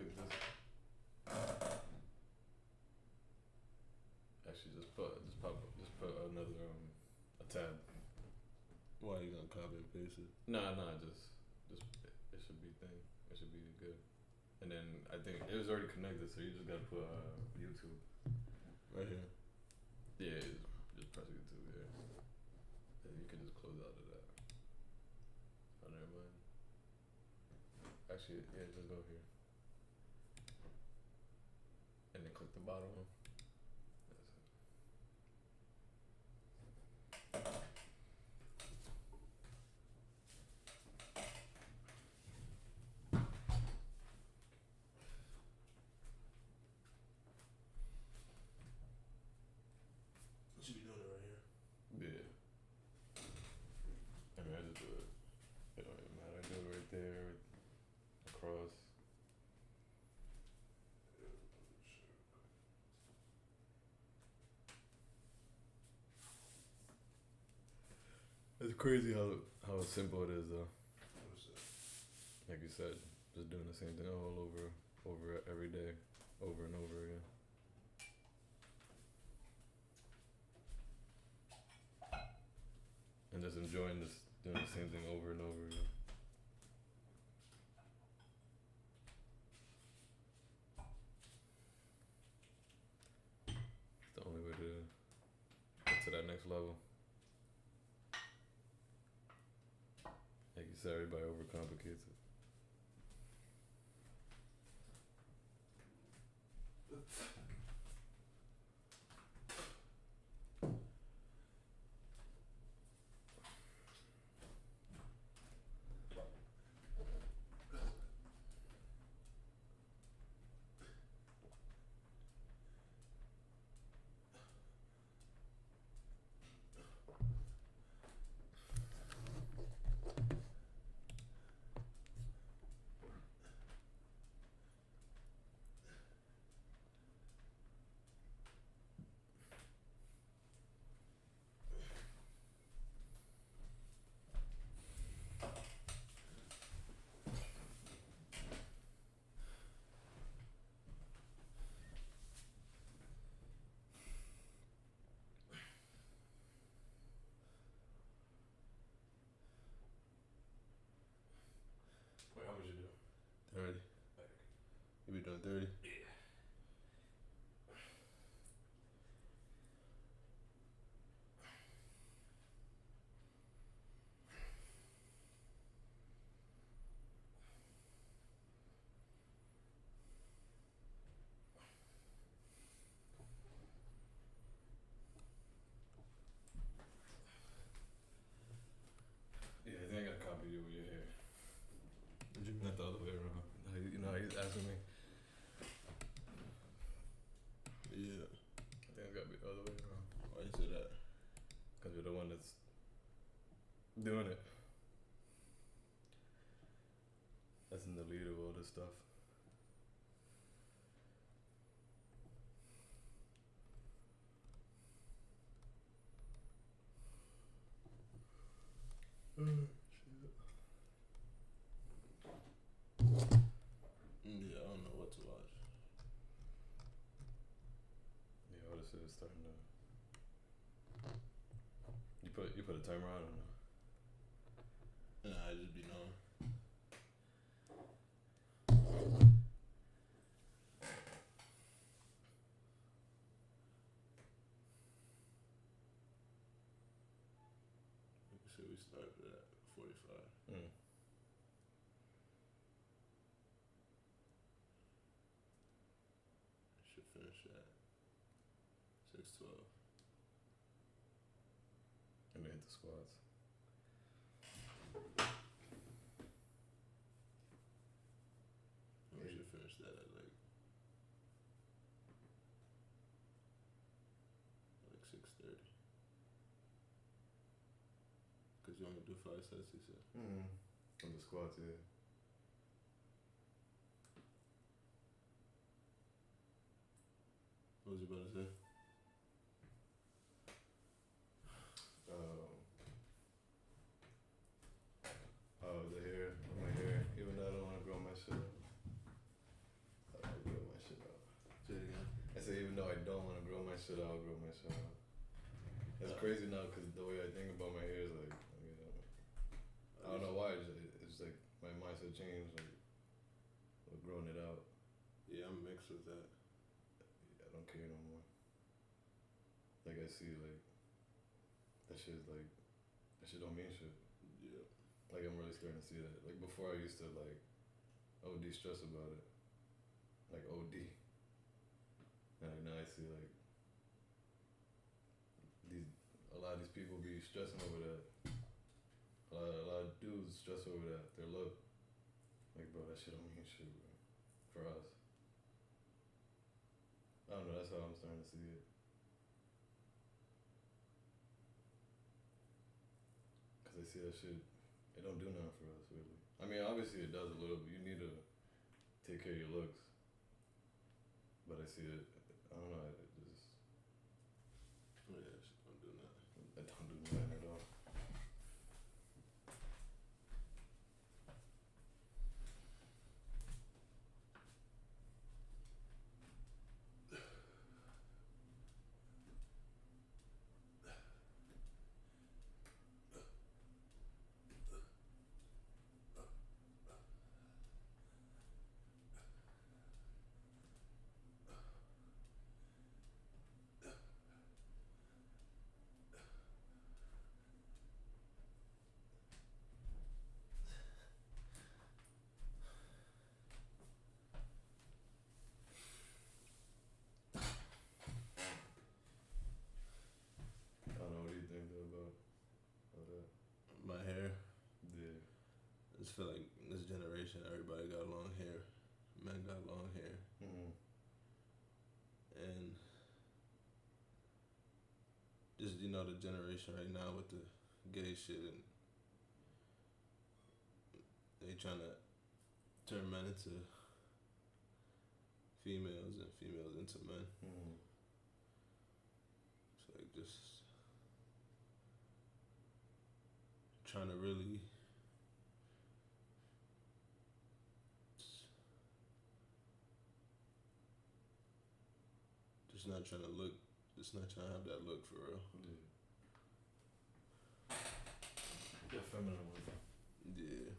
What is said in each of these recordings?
click this. Actually, just put another a tab. Why you gonna copy and paste it? Nah, just it should be thing. It should be good. And then I think it was already connected, so you just gotta put YouTube. Right here. Yeah, just press YouTube. Yeah, and you can just close out of that. Oh, never mind. Actually, yeah, just go here. And then click the bottom one. That's it. You should be doing it right here. Yeah. I mean, I just do it. It don't even matter. I do it right there, across. It's crazy how simple it is though. What's that? Like you said, just doing the same thing all over every day, over and over again. And just enjoying this, doing the same thing over and over again. It's the only way to get to that next level. Like you said, everybody overcomplicates it. Wait, how much you do? 30. You be doing 30? Yeah, I think I gotta copy you with your hair. What you mean? Not the other way around. You know how he's asking me? Yeah. I think it's gotta be the other way around. Why you say that? Cause you're the one that's doing it. That's in the lead of all this stuff. Yeah, I don't know what to watch. Yeah, all this shit is starting to. You put a timer on or no? Nah, I just be knowing. So we started at 45. Mm. Should finish at 6:12. And then hit the squats. We should finish that at like 6:30. Cause you only do 5 sets, you said. Mm. On the squats, yeah. What was you about to say? Oh, the hair, my hair. Even though I don't want to grow my shit up. crazy now because the way I think about my hair is like, I mean, I don't know why. It's like my mindset changed, like, with growing it out. Yeah, I'm mixed with that. I don't care no more. Like, I see, like, that shit don't mean shit. Yeah. Like, I'm really starting to see that. Like, before I used to, like, OD stress about it. Like, OD. And like, now I see, like, a lot of these people be stressing over that. A lot of dudes stress over that, their look. Like, bro, that shit don't mean shit, bro. For us. I don't know, that's how I'm starting to see it. Cause I see that shit, it don't do nothing for us, really. I mean, obviously it does a little, but you need to take care of your looks. But I see it, I don't know, it just, Yeah, shit don't do nothing. it don't do nothing at all. I don't know, what do you think though about that? My hair. Yeah. I just feel like this generation, everybody got long hair. Men got long hair. Mm-hmm. And just, you know, the generation right now with the gay shit, and they trying to turn men into females and females into men. Mm-hmm. It's like just trying to really just not trying to look, just not trying to have that look for real. Yeah. The feminine one. Yeah.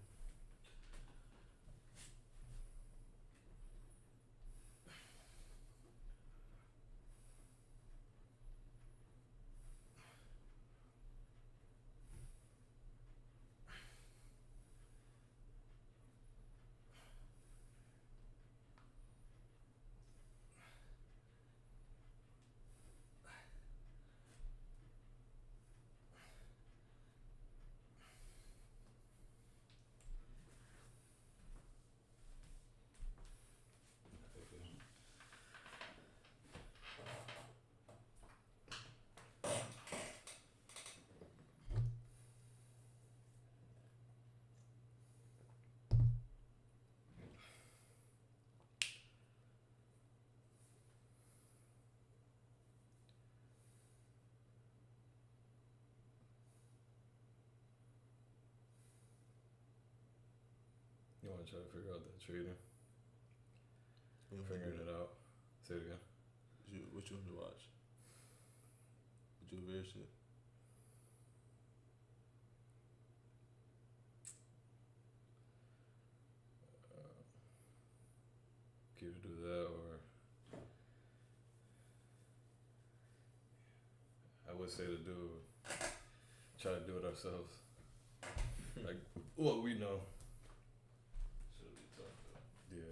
You want to try to figure out that trading? You know, Figuring it out. Say it again. What you want to watch? The Juvier shit. Either do that or I would say to try to do it ourselves. Like what we know. Should be tough though. Yeah.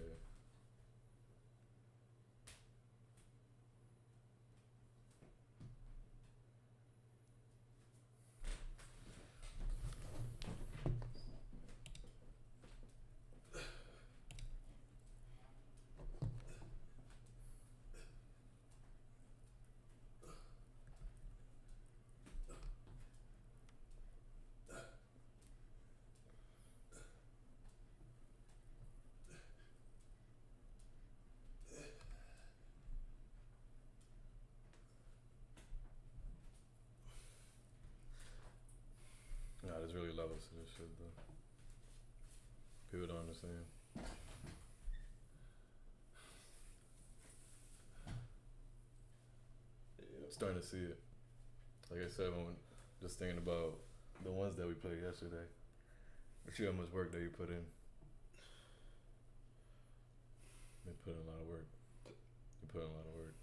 Nah, there's really levels to this shit though. People don't understand. Yeah. Starting to see it. Like I said, when just thinking about the ones that we played yesterday. But you how much work that you put in. You put in a lot of work. You put in a lot of work.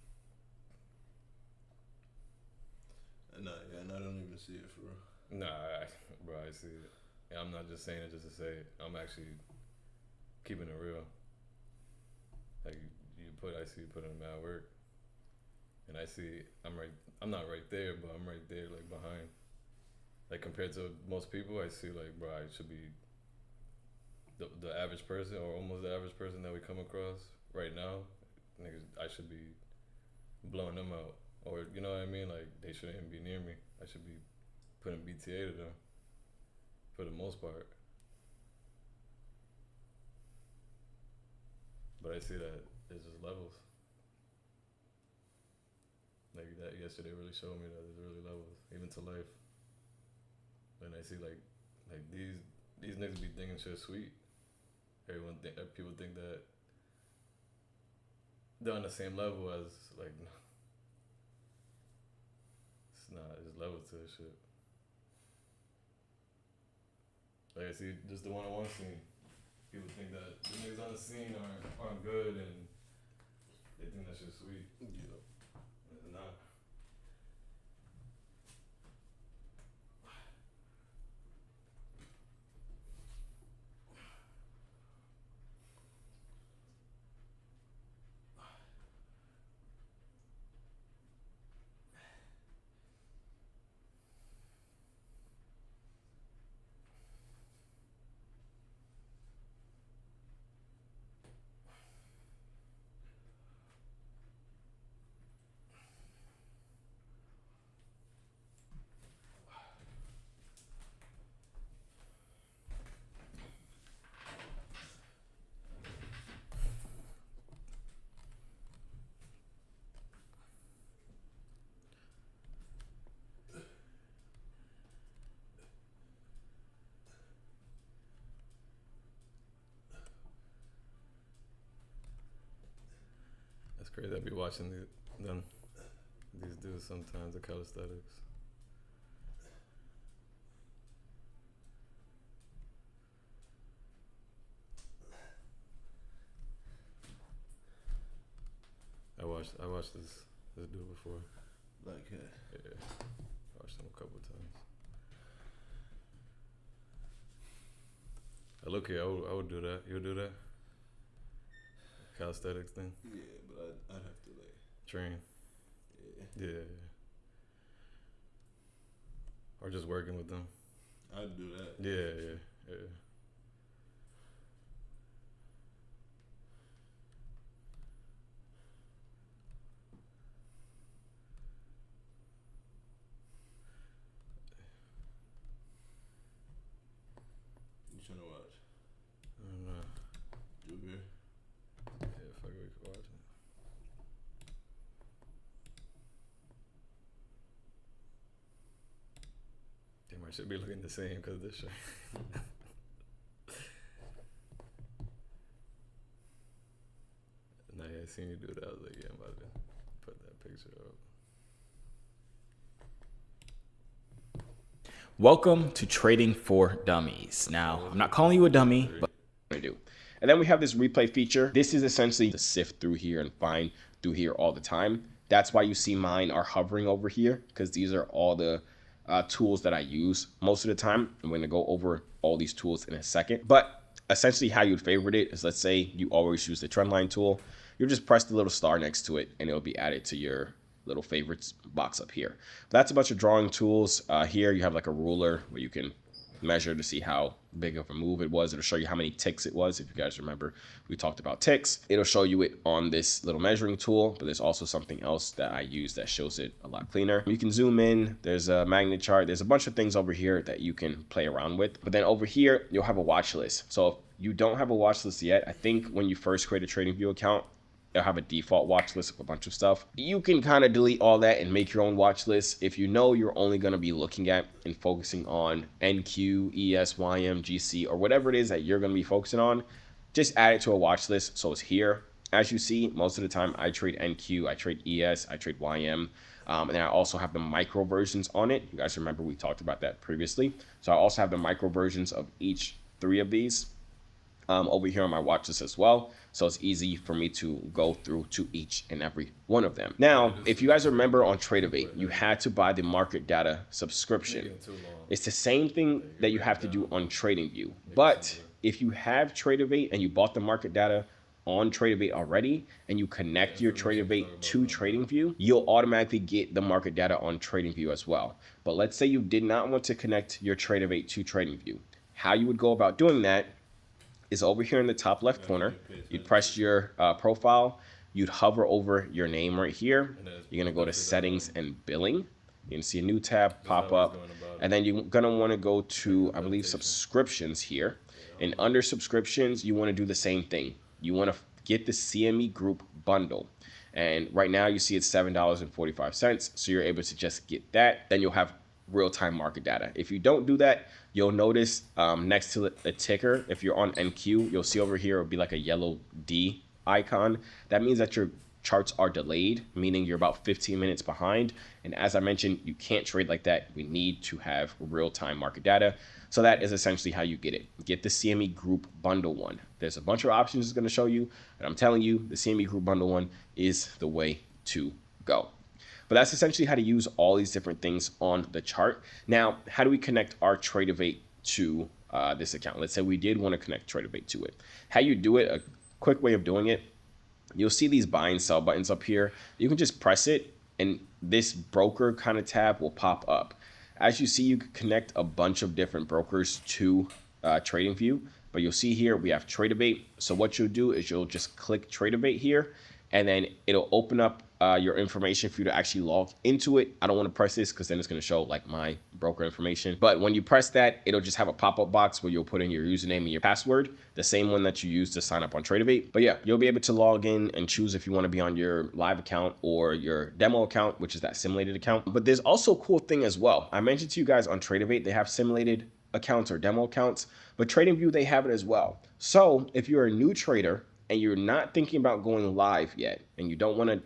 Nah, yeah, and I don't even see it for real. Nah, bro, I see it. And I'm not just saying it just to say it. I'm actually keeping it real. Like I see you put in mad work, and I see I'm not right there, but I'm right there, like behind. Like compared to most people, I see like, bro, I should be the average person or almost the average person that we come across right now. Niggas, I should be blowing them out, or you know what I mean? Like they shouldn't even be near me. I should be putting BTA to them for the most part. But I see that it's just levels. Like that yesterday really showed me that there's really levels, even to life. And I see like these niggas be thinking shit sweet. People think that they're on the same level as like, no, it's not. It's levels to this shit. Like I see just the one-on-one scene. People think that the niggas on the scene aren't good and they think that shit's sweet. Yeah. It's not. That's crazy. I be watching these dudes sometimes, the calisthenics. I watched this dude before. Black cat. Yeah, I watched him a couple of times. Look here, I would do that. You would do that? Calisthenics thing? Yeah, but I'd have to like train. Yeah. Or just working with them. I'd do that. Yeah. You trying to watch? I don't know. You here? Yeah, fuck it, we could watch it. Damn, I should be looking the same because of this shit. Nah, yeah, I seen you do that. I was like, yeah, I'm about to put that picture up. Welcome to Trading for Dummies. Now, I'm not calling you a dummy, but I do. And then we have this replay feature. This is essentially to sift through here and find through here all the time. That's why you see mine are hovering over here, because these are all the tools that I use most of the time. I'm going to go over all these tools in a second. But essentially how you'd favorite it is, let's say you always use the trendline tool. You just press the little star next to it and it'll be added to your little favorites box up here. But that's a bunch of drawing tools. Here you have like a ruler where you can measure to see how big of a move it was. It'll show you how many ticks it was. If you guys remember, we talked about ticks. It'll show you it on this little measuring tool, but there's also something else that I use that shows it a lot cleaner. You can zoom in. There's a magnet chart. There's a bunch of things over here that you can play around with. But then over here, you'll have a watch list. So if you don't have a watch list yet, I think when you first create a TradingView account, it'll have a default watch list of a bunch of stuff. You can kind of delete all that and make your own watch list. If you know you're only going to be looking at and focusing on NQ, ES, YM, GC, or whatever it is that you're going to be focusing on, just add it to a watch list so it's here. As you see, most of the time I trade NQ, I trade ES, I trade YM. And then I also have the micro versions on it. You guys remember we talked about that previously. So I also have the micro versions of each 3 of these over here on my watch list as well. So it's easy for me to go through to each and every one of them. Now, if you guys remember on Tate'S, you had to buy the market data subscription. It's the same thing that you have to do on TradingView. But if you have Tate'S and you bought the market data on Tate'S already and you connect your Tate'S to TradingView, you'll automatically get the market data on TradingView as well. But let's say you did not want to connect your Tate'S to TradingView. How you would go about doing that is over here in the top left corner. You'd press your profile. You'd hover over your name right here. You're gonna go to settings and billing. You're gonna see a new tab pop up. And then you're gonna wanna go to, I believe, subscriptions here. And under subscriptions, you wanna do the same thing. You wanna get the CME group bundle. And right now you see it's $7.45. So you're able to just get that. Then you'll have real-time market data. If you don't do that, you'll notice next to the ticker, if you're on NQ, you'll see over here it'll be like a yellow D icon. That means that your charts are delayed, meaning you're about 15 minutes behind. And as I mentioned, you can't trade like that. We need to have real-time market data. So that is essentially how you get it. Get the CME Group Bundle one. There's a bunch of options it's going to show you, and I'm telling you, the CME Group Bundle one is the way to go. But that's essentially how to use all these different things on the chart. Now, how do we connect our Tate'S to this account? Let's say we did want to connect Tate'S to it. How you do it, a quick way of doing it, you'll see these buy and sell buttons up here. You can just press it and this broker kind of tab will pop up. As you see, you can connect a bunch of different brokers to TradingView, but you'll see here we have Tate'S. So what you'll do is you'll just click Tate'S here, and then it'll open up your information for you to actually log into it. I don't want to press this because then it's going to show like my broker information. But when you press that, it'll just have a pop-up box where you'll put in your username and your password, the same one that you use to sign up on Tate'S. But yeah, you'll be able to log in and choose if you want to be on your live account or your demo account, which is that simulated account. But there's also a cool thing as well. I mentioned to you guys on Tate'S, they have simulated accounts or demo accounts, but TradingView, they have it as well. So if you're a new trader and you're not thinking about going live yet, and you don't want to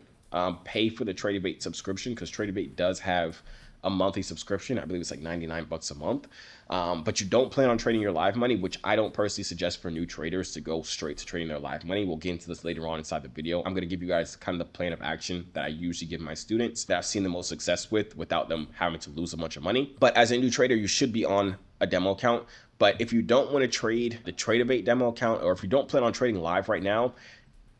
pay for the Tate'S subscription, because Tate'S does have a monthly subscription. I believe it's like 99 bucks a month. But you don't plan on trading your live money, which I don't personally suggest for new traders to go straight to trading their live money. We'll get into this later on inside the video. I'm going to give you guys kind of the plan of action that I usually give my students that I've seen the most success with without them having to lose a bunch of money. But as a new trader, you should be on a demo account. But if you don't want to trade the Tate'S demo account, or if you don't plan on trading live right now,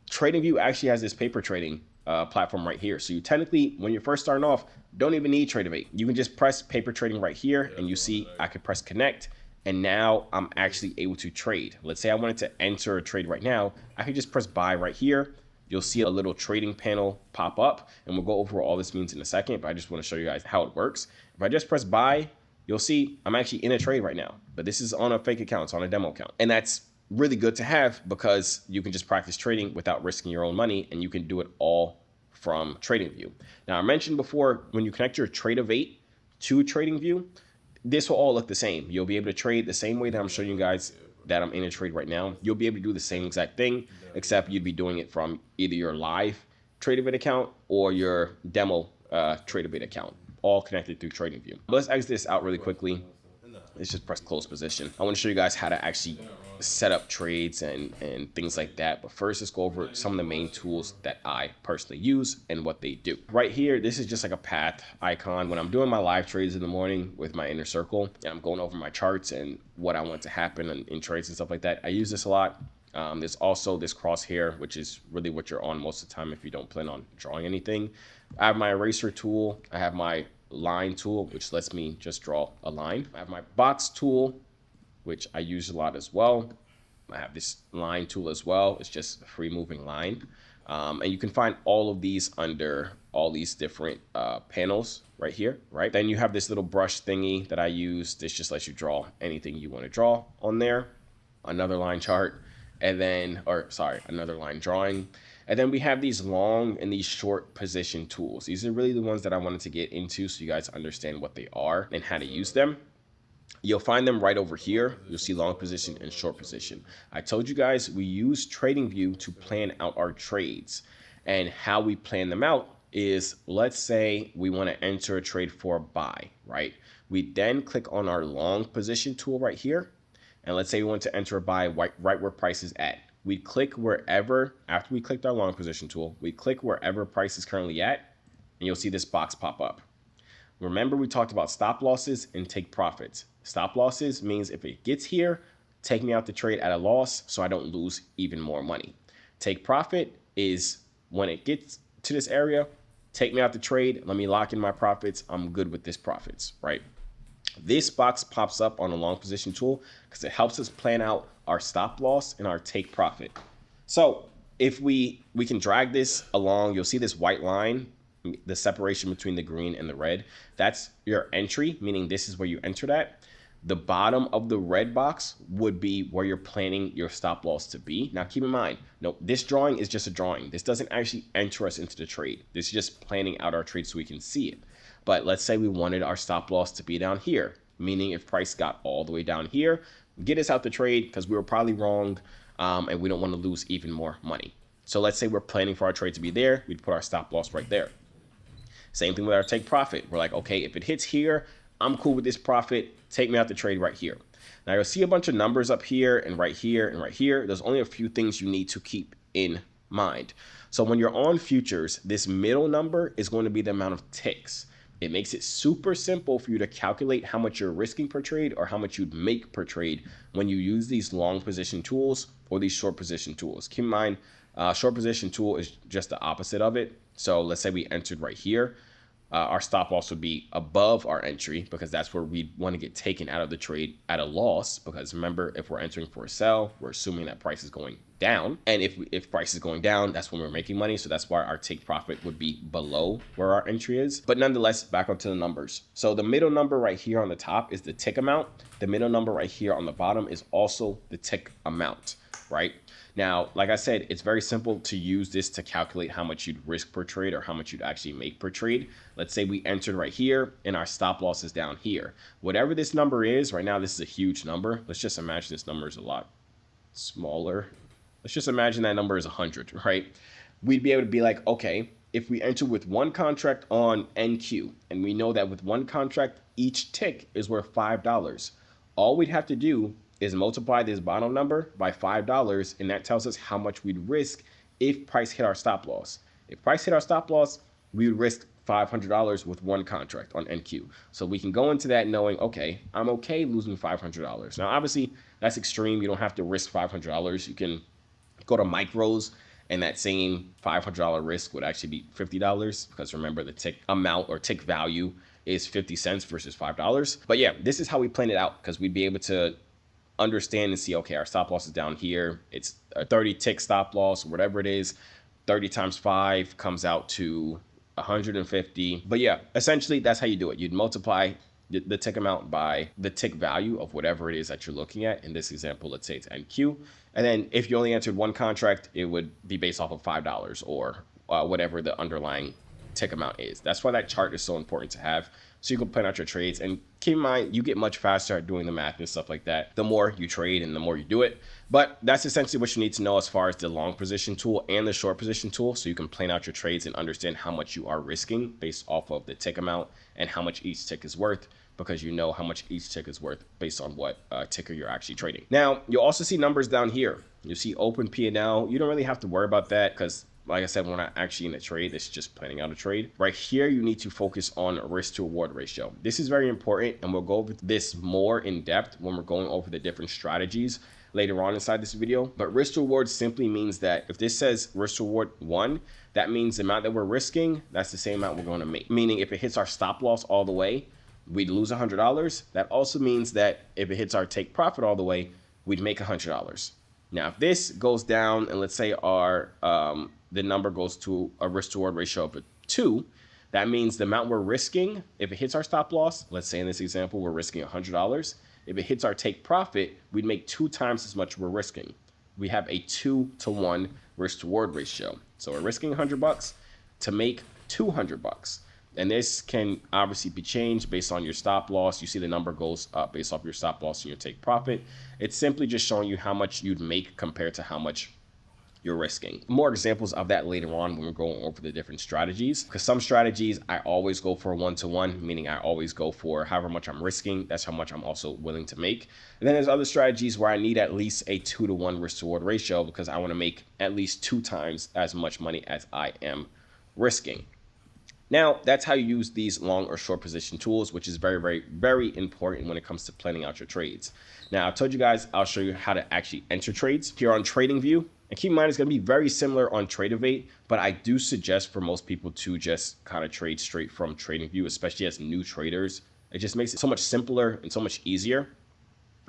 TradingView actually has this paper trading platform right here. So you technically, when you're first starting off, don't even need Tate'S. You can just press paper trading right here, and you see I could press connect, and now I'm actually able to trade. Let's say I wanted to enter a trade right now, I could just press buy right here. You'll see a little trading panel pop up, and we'll go over what all this means in a second, but I just want to show you guys how it works. If I just press buy, you'll see I'm actually in a trade right now, but this is on a fake account, it's on a demo account. And that's really good to have because you can just practice trading without risking your own money, and you can do it all from TradingView. Now, I mentioned before, when you connect your Tate'S to TradingView, this will all look the same. You'll be able to trade the same way that I'm showing you guys that I'm in a trade right now. You'll be able to do the same exact thing, except you'd be doing it from either your live Tate'S account or your demo Tate'S account, all connected through TradingView. But let's exit this out really quickly. Let's just press close position. I want to show you guys how to actually set up trades and things like that. But first, let's go over some of the main tools that I personally use and what they do. Right here, this is just like a path icon. When I'm doing my live trades in the morning with my inner circle, and I'm going over my charts and what I want to happen in trades and stuff like that, I use this a lot. There's also this crosshair, which is really what you're on most of the time if you don't plan on drawing anything. I have my eraser tool. I have my line tool, which lets me just draw a line. I have my box tool, which I use a lot as well. I have this line tool as well. It's just a free moving line. And you can find all of these under all these different panels right here, right? Then you have this little brush thingy that I use. This just lets you draw anything you want to draw on there. Another line chart, and then, another line drawing. And then we have these long and these short position tools. These are really the ones that I wanted to get into so you guys understand what they are and how to use them. You'll find them right over here. You'll see long position and short position. I told you guys we use TradingView to plan out our trades, and how we plan them out is, let's say we want to enter a trade for a buy, right? We then click on our long position tool right here. And let's say we want to enter a buy right where price is at. We click wherever, after we clicked our long position tool, we click wherever price is currently at, and you'll see this box pop up. Remember, we talked about stop losses and take profits. Stop losses means if it gets here, take me out the trade at a loss so I don't lose even more money. Take profit is when it gets to this area, take me out the trade, let me lock in my profits, I'm good with this profits, right? This box pops up on the long position tool because it helps us plan out our stop loss and our take profit. So if we can drag this along, you'll see this white line, the separation between the green and the red. That's your entry, meaning this is where you entered at. The bottom of the red box would be where you're planning your stop loss to be. Now keep in mind, no, this drawing is just a drawing. This doesn't actually enter us into the trade. This is just planning out our trade so we can see it. But let's say we wanted our stop loss to be down here, meaning if price got all the way down here, get us out the trade because we were probably wrong and we don't want to lose even more money. So let's say we're planning for our trade to be there, we'd put our stop loss right there. Same thing with our take profit. We're like, okay, if it hits here, I'm cool with this profit. Take me out the trade right here. Now you'll see a bunch of numbers up here and right here and right here. There's only a few things you need to keep in mind. So when you're on futures, this middle number is going to be the amount of ticks. It makes it super simple for you to calculate how much you're risking per trade or how much you'd make per trade when you use these long position tools or these short position tools. Keep in mind, short position tool is just the opposite of it. So let's say we entered right here. Our stop loss would be above our entry because that's where we want to get taken out of the trade at a loss. Because remember, if we're entering for a sell, we're assuming that price is going down. And if price is going down, that's when we're making money. So that's why our take profit would be below where our entry is. But nonetheless, back up to the numbers. So the middle number right here on the top is the tick amount. The middle number right here on the bottom is also the tick amount, right? Now, like I said, it's very simple to use this to calculate how much you'd risk per trade or how much you'd actually make per trade. Let's say we entered right here and our stop loss is down here. Whatever this number is, right now this is a huge number. Let's just imagine this number is a lot smaller. Let's just imagine that number is 100, right? We'd be able to be like, okay, if we enter with one contract on NQ, and we know that with one contract, each tick is worth $5. All we'd have to do is multiply this bottom number by $5, and that tells us how much we'd risk if price hit our stop loss. If price hit our stop loss, we would risk $500 with one contract on NQ. So we can go into that knowing, okay, I'm okay losing $500. Now, obviously, that's extreme. You don't have to risk $500. You can go to micros, and that same $500 risk would actually be $50 because remember, the tick amount or tick value is 50 cents versus $5. But yeah, this is how we plan it out because we'd be able to understand and see, okay, our stop loss is down here. It's a 30 tick stop loss, whatever it is. 30 times 5 comes out to 150. But yeah, essentially that's how you do it. You'd multiply the tick amount by the tick value of whatever it is that you're looking at. In this example, let's say it's NQ. And then if you only entered one contract, it would be based off of $5 or whatever the underlying tick amount is. That's why that chart is so important to have, so you can plan out your trades. And keep in mind, you get much faster at doing the math and stuff like that the more you trade and the more you do it. But that's essentially what you need to know as far as the long position tool and the short position tool, so you can plan out your trades and understand how much you are risking based off of the tick amount and how much each tick is worth, because you know how much each tick is worth based on what ticker you're actually trading. Now, you'll also see numbers down here. You'll see open P&L. You don't really have to worry about that because, like I said, we're not actually in a trade. It's just planning out a trade. Right here, you need to focus on risk to reward ratio. This is very important, and we'll go over this more in depth when we're going over the different strategies later on inside this video. But risk to reward simply means that if this says risk to reward 1, that means the amount that we're risking, that's the same amount we're going to make. Meaning if it hits our stop loss all the way, we'd lose $100. That also means that if it hits our take profit all the way, we'd make $100. Now, if this goes down and let's say our the number goes to a risk to reward ratio of 2, that means the amount we're risking, if it hits our stop loss, let's say in this example, we're risking $100. If it hits our take profit, we'd make 2 times as much we're risking. We have a 2-to-1 risk to reward ratio. So we're risking $100 to make $200. And this can obviously be changed based on your stop loss. You see the number goes up based off your stop loss and your take profit. It's simply just showing you how much you'd make compared to how much you're risking. More examples of that later on when we're going over the different strategies, because some strategies I always go for 1-to-1, meaning I always go for however much I'm risking, that's how much I'm also willing to make. And then there's other strategies where I need at least a 2-to-1 risk to reward ratio because I want to make at least 2 times as much money as I am risking. Now, that's how you use these long or short position tools, which is very, very, very important when it comes to planning out your trades. Now, I told you guys I'll show you how to actually enter trades here on TradingView. And keep in mind, it's going to be very similar on Tradeovate, but I do suggest for most people to just kind of trade straight from TradingView, especially as new traders. It just makes it so much simpler and so much easier.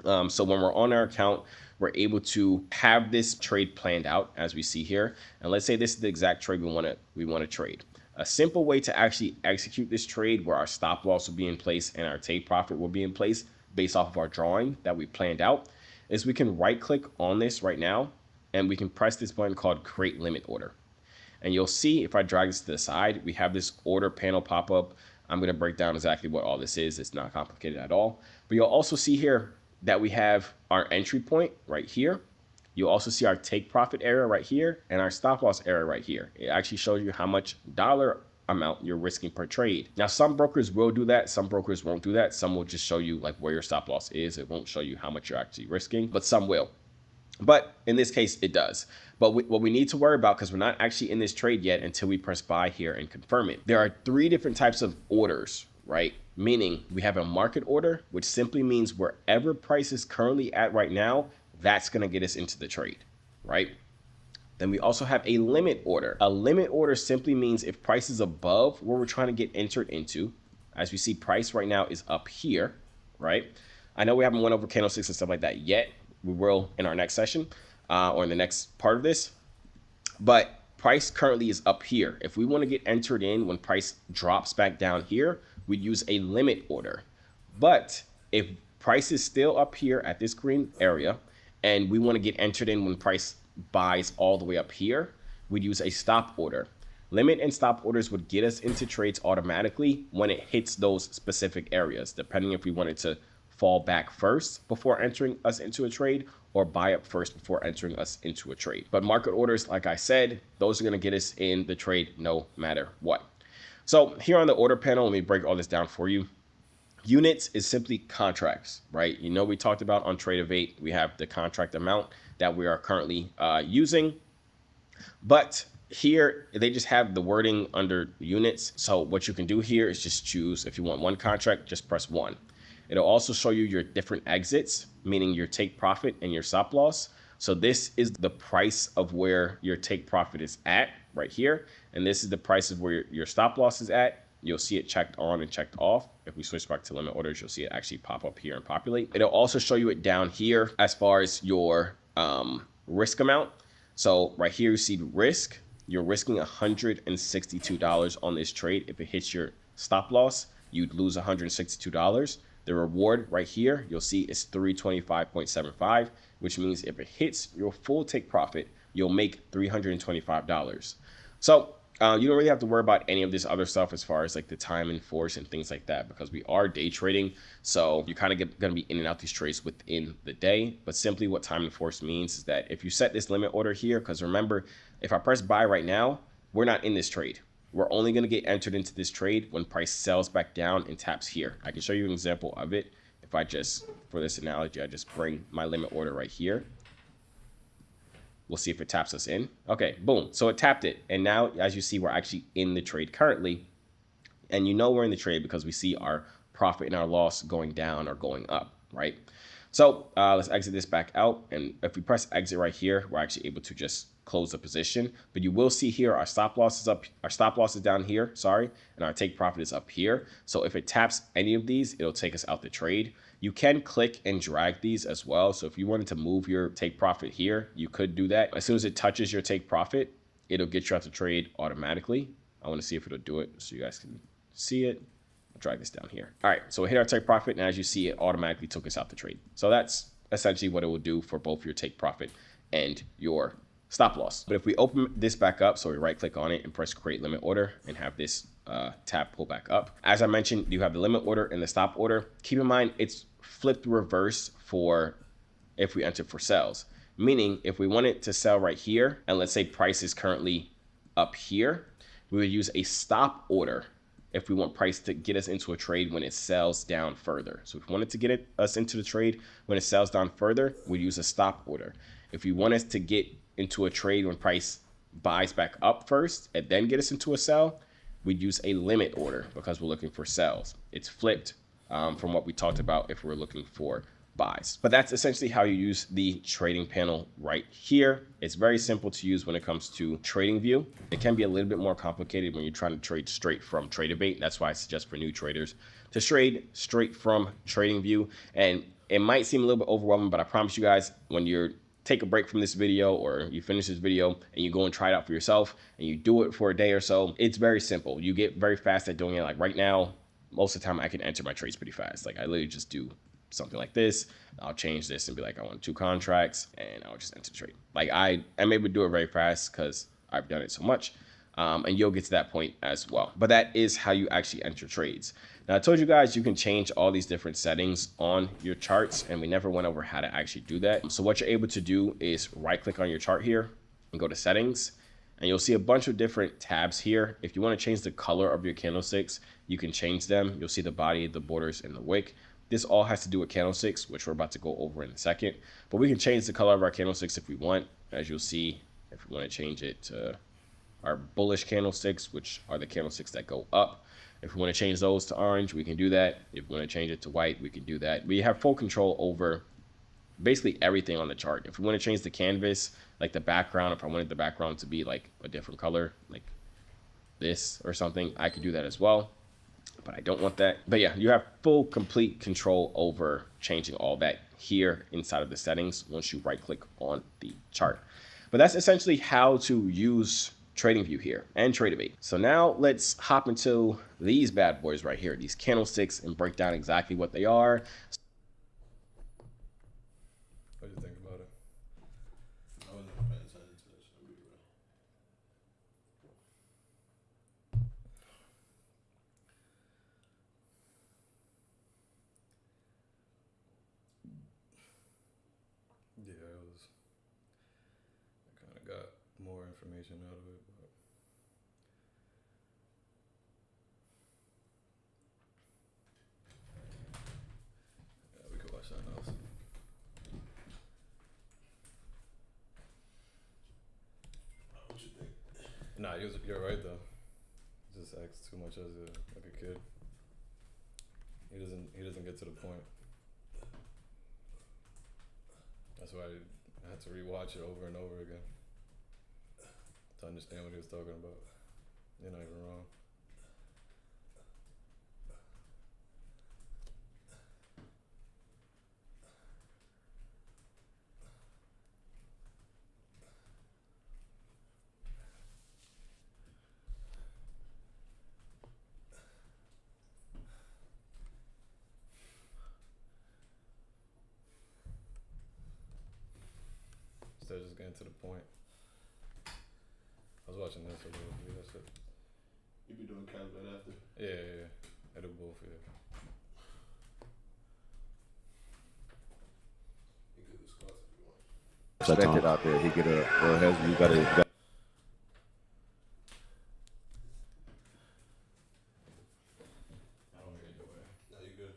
So when we're on our account, we're able to have this trade planned out as we see here. And let's say this is the exact trade we want to trade. A simple way to actually execute this trade where our stop loss will be in place and our take profit will be in place based off of our drawing that we planned out is we can right click on this right now and we can press this button called create limit order. And you'll see if I drag this to the side, we have this order panel pop up. I'm going to break down exactly what all this is. It's not complicated at all. But you'll also see here that we have our entry point right here. You'll also see our take profit area right here and our stop loss area right here. It actually shows you how much dollar amount you're risking per trade. Now, some brokers will do that. Some brokers won't do that. Some will just show you like where your stop loss is. It won't show you how much you're actually risking, but some will. But in this case, it does. But what we need to worry about, because we're not actually in this trade yet until we press buy here and confirm it. There are 3 different types of orders, right? Meaning we have a market order, which simply means wherever price is currently at right now, that's going to get us into the trade, right? Then we also have a limit order. A limit order simply means if price is above where we're trying to get entered into, as we see price right now is up here, right? I know we haven't went over candlesticks and stuff like that yet. We will in our next session or in the next part of this. But price currently is up here. If we want to get entered in when price drops back down here, we'd use a limit order. But if price is still up here at this green area and we want to get entered in when price buys all the way up here, we'd use a stop order. Limit and stop orders would get us into trades automatically when it hits those specific areas, depending if we wanted to fall back first before entering us into a trade or buy up first before entering us into a trade. But market orders, like I said, those are going to get us in the trade no matter what. So here on the order panel, let me break all this down for you. Units is simply contracts, right? You know, we talked about on Tradeovate, we have the contract amount that we are currently using. But here, they just have the wording under units. So what you can do here is just choose, if you want one contract, just press 1. It'll also show you your different exits, meaning your take profit and your stop loss. So this is the price of where your take profit is at right here. And this is the price of where your stop loss is at. You'll see it checked on and checked off. If we switch back to limit orders, you'll see it actually pop up here and populate. It'll also show you it down here as far as your risk amount. So right here, you see the risk. You're risking $162 on this trade. If it hits your stop loss, you'd lose $162. The reward right here, you'll see is 325.75, which means if it hits your full take profit, you'll make $325. So you don't really have to worry about any of this other stuff as far as like the time and force and things like that, because we are day trading. So you're kind of going to be in and out these trades within the day. But simply what time and force means is that if you set this limit order here, because remember, if I press buy right now, we're not in this trade. We're only going to get entered into this trade when price sells back down and taps here. I can show you an example of it. If I just, for this analogy, I just bring my limit order right here. We'll see if it taps us in. Okay, boom. So it tapped it. And now, as you see, we're actually in the trade currently. And you know we're in the trade because we see our profit and our loss going down or going up, right? So let's exit this back out. And if we press exit right here, we're actually able to just close the position. But you will see here our stop loss is up, our stop loss is down here, sorry, and our take profit is up here. So if it taps any of these, it'll take us out the trade. You can click and drag these as well. So if you wanted to move your take profit here, you could do that. As soon as it touches your take profit, it'll get you out the trade automatically. I want to see if it'll do it so you guys can see it. I'll drag this down here. All right, so we hit our take profit, and as you see, it automatically took us out the trade. So that's essentially what it will do for both your take profit and your stop loss. But if we open this back up, so we right click on it and press create limit order and have this tab pull back up. As I mentioned, you have the limit order and the stop order. Keep in mind, it's flipped reverse for if we enter for sales. Meaning if we want it to sell right here, and let's say price is currently up here, we would use a stop order if we want price to get us into a trade when it sells down further. So if we wanted to get us into the trade when it sells down further, we'd use a stop order. If we want us to get into a trade when price buys back up first and then get us into a sell, we'd use a limit order because we're looking for sells. It's flipped from what we talked about if we're looking for buys. But that's essentially how you use the trading panel right here. It's very simple to use when it comes to trading view. It can be a little bit more complicated when you're trying to trade straight from Traderbait. That's why I suggest for new traders to trade straight from trading view. And it might seem a little bit overwhelming, but I promise you guys, when you're take a break from this video or you finish this video and you go and try it out for yourself and you do it for a day or so, it's very simple. You get very fast at doing it. Like right now, most of the time I can enter my trades pretty fast. Like I literally just do something like this. I'll change this and be like, I want 2 contracts, and I'll just enter the trade. Like I'm able to do it very fast because I've done it so much. And you'll get to that point as well. But that is how you actually enter trades. Now I told you guys you can change all these different settings on your charts, and we never went over how to actually do that. So what you're able to do is right click on your chart here and go to settings, and you'll see a bunch of different tabs here. If you want to change the color of your candlesticks, you can change them. You'll see the body, the borders, and the wick. This all has to do with candlesticks, which we're about to go over in a second. But we can change the color of our candlesticks if we want. As you'll see, if we want to change it to our bullish candlesticks, which are the candlesticks that go up. If we want to change those to orange, we can do that. If we want to change it to white, we can do that. We have full control over basically everything on the chart. If we want to change the canvas, like the background, if I wanted the background to be like a different color, like this or something, I could do that as well. But I don't want that. But yeah, you have full complete control over changing all that here inside of the settings once you right click on the chart. But that's essentially how to use TradingView here and Traderbait. So now let's hop into these bad boys right here, these candlesticks, and break down exactly what they are. What do you think about it? I wasn't paying attention to that shit, I'll be real. Yeah, I kind of got more information out of it, but yeah, we could watch something else. What you think? Nah, you're right though. Just acts too much as like a kid. He doesn't get to the point. That's why I had to rewatch it over and over again to understand what he was talking about. You're not even wrong. Instead of just getting to the point. I was watching this a little bit. That's it. You be doing calcs right after? Yeah. I do both, yeah. You can do the squats if you want. Expected out there. He get a has you gotta I don't get your way. No, you good.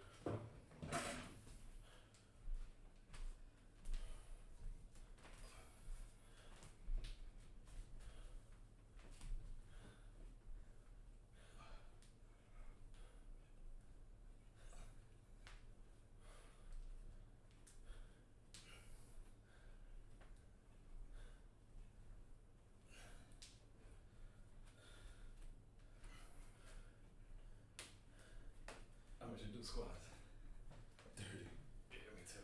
How much you do squats? 30. Yeah, me too.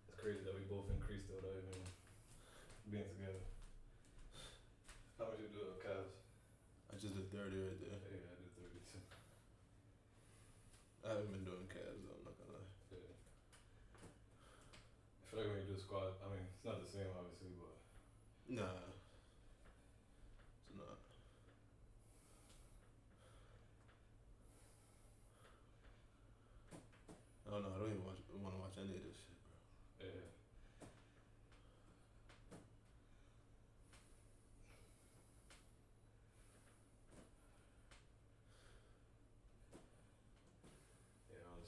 It's crazy that we both increased without even being together. How much you do calves? I just did 30 right there. Yeah, I did 32. I haven't been doing calves though, I'm not gonna lie. Yeah. I feel like when you do squat, I mean, it's not the same obviously, but Nah. It's not.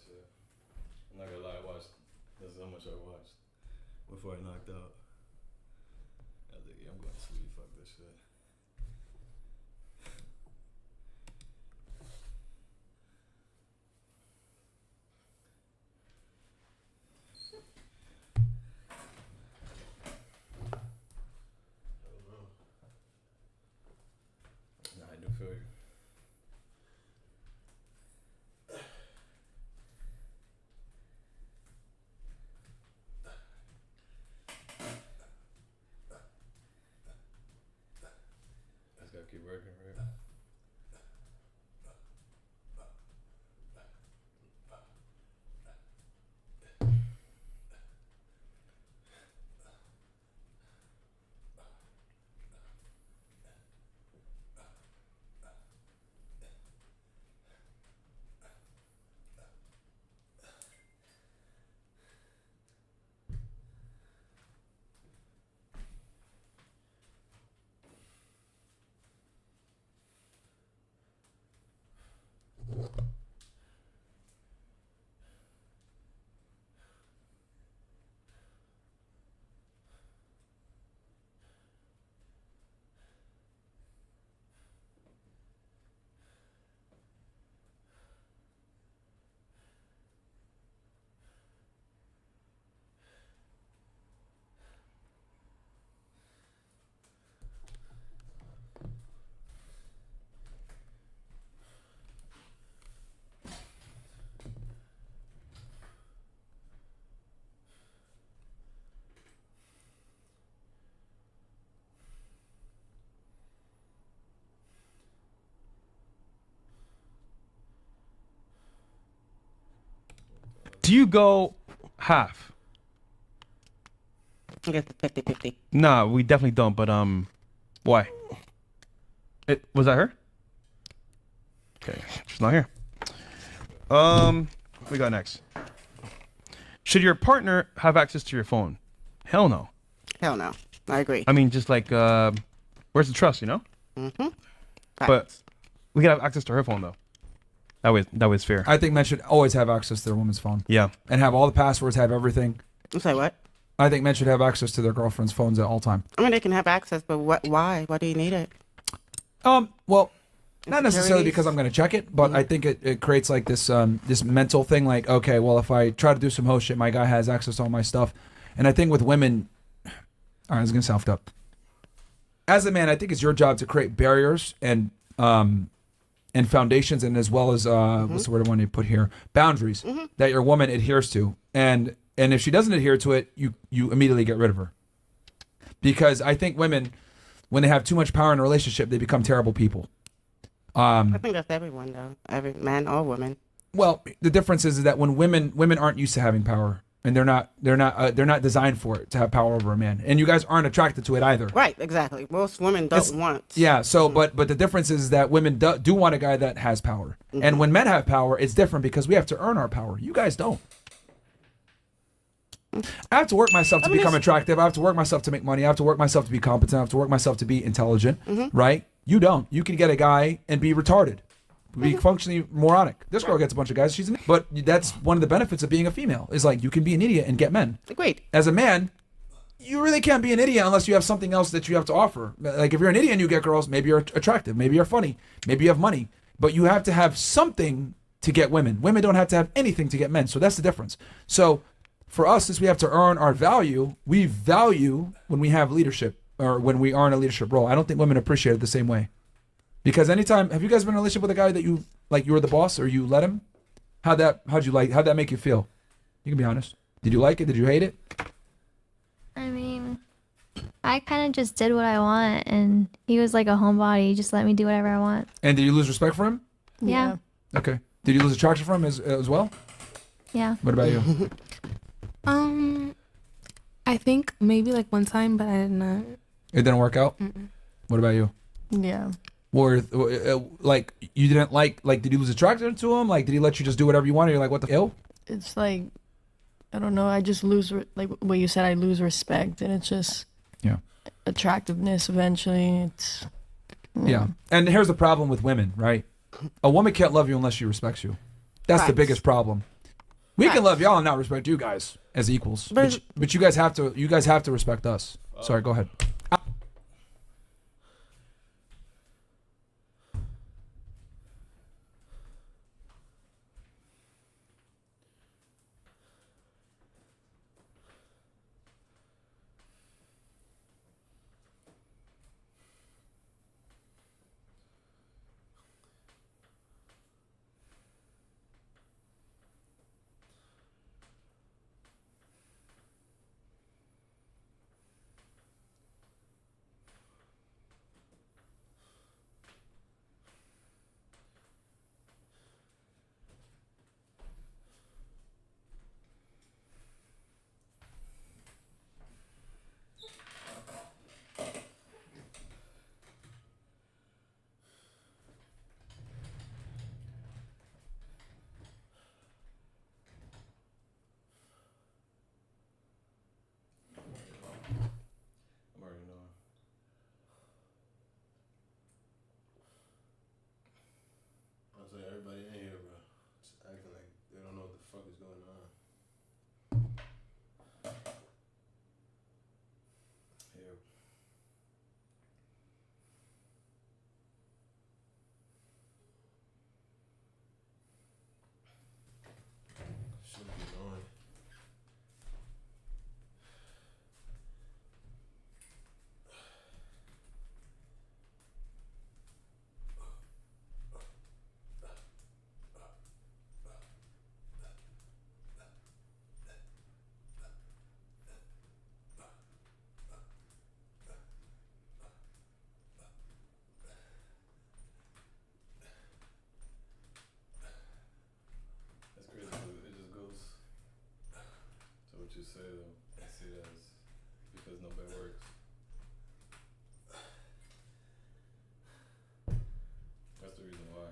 shit. I'm not gonna lie, I watched. This is how much I watched before I knocked out. I was like, yeah, I'm going to sleep. Fuck this shit. Nah, I do feel you. Just gotta keep working, right? Do you go half? I guess it's 50-50. Nah, we definitely don't. But why? Was that her? Okay, she's not here. We got next. Should your partner have access to your phone? Hell no. Hell no. I agree. I mean, just like where's the trust? You know. Mm-hmm. But we can have access to her phone though. That way it's fair. I think men should always have access to their woman's phone. Yeah. And have all the passwords, have everything. You say what? I think men should have access to their girlfriend's phones at all time. I mean, they can have access, but why? Why do you need it? Well, not necessarily because I'm going to check it, but I think it creates like this this mental thing like, okay, well, if I try to do some hoe shit, my guy has access to all my stuff. And I think with women, all right, I was going to sound up. As a man, I think it's your job to create barriers and foundations, and as well as what's the word I want to put here, boundaries that your woman adheres to, and if she doesn't adhere to it, you immediately get rid of her. Because I think women, when they have too much power in a relationship, they become terrible people. I think that's everyone though, every man or woman. Well, the difference is that when women aren't used to having power, and they're not designed for it to have power over a man, and you guys aren't attracted to it either. Right, exactly. Most women don't want. Yeah. So, but the difference is that women do want a guy that has power, and when men have power, it's different because we have to earn our power. You guys don't. I have to work myself to become attractive. I have to work myself to make money. I have to work myself to be competent. I have to work myself to be intelligent. Right? You don't. You can get a guy and be retarded. Be functionally moronic. This girl gets a bunch of guys. She's an idiot. But that's one of the benefits of being a female. Is like you can be an idiot and get men. Agreed. As a man, you really can't be an idiot unless you have something else that you have to offer. Like if you're an idiot and you get girls, maybe you're attractive, maybe you're funny, maybe you have money, but you have to have something to get women. Women don't have to have anything to get men. So that's the difference. So for us, since we have to earn our value, we value when we have leadership or when we are in a leadership role. I don't think women appreciate it the same way. Because anytime, have you guys been in a relationship with a guy that you were the boss or you let him? How'd that make you feel? You can be honest. Did you like it? Did you hate it? I mean, I kind of just did what I want, and he was like a homebody. He just let me do whatever I want. And did you lose respect for him? Yeah. Okay. Did you lose attraction for him as well? Yeah. What about you? I think maybe like one time, but I did not. It didn't work out? What about you? Yeah. Or like you didn't like did you lose attraction to him? Like did he let you just do whatever you wanted? You're like, what the hell? It's like, I don't know. I just lose, like what you said, I lose respect, and it's just attractiveness eventually. It's yeah. And here's the problem with women, right? A woman can't love you unless she respects you. That's the biggest problem. We can love y'all and not respect you guys as equals, but you guys have to respect us. Sorry, go ahead. I'm already knowing. I was like, everybody in here, bro, just acting like they don't know what the fuck is going on. Yeah. Shouldn't be annoying. That's crazy. 'Cause it just goes to what you say though. I see it as because nobody works. That's the reason why.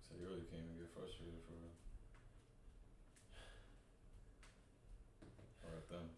So you really can't even get frustrated for real. Or at them.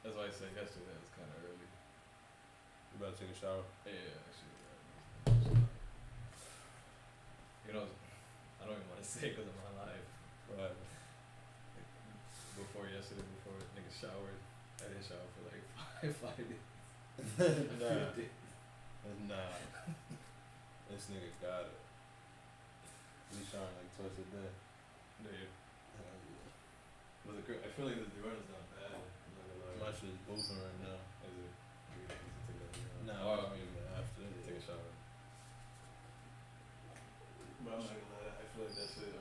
That's why I said yesterday it was kind of early. You about to take a shower? Yeah, actually. You know, I don't even want to say because I'm on live. Right. Before yesterday, before nigga showered, I didn't shower for like five days. Nah. This nigga got it. He's showering like twice a day. Dude, Hell yeah. was it good? I feel like the deodorant's not bad. I'm not gonna lie. My shit is boofing right now. Is it? You can take that deodorant. Nah, Oh, I mean, after. take a shower. But I'm not gonna lie, I feel like that shit,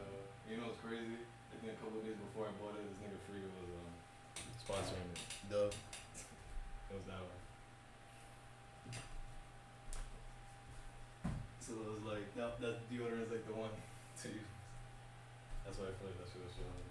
you know what's crazy? I think a couple of days before I bought it, this nigga Free was sponsoring it. Duh. It was that one. So it was like, that deodorant is like the one to use. That's why I feel like that shit was showing.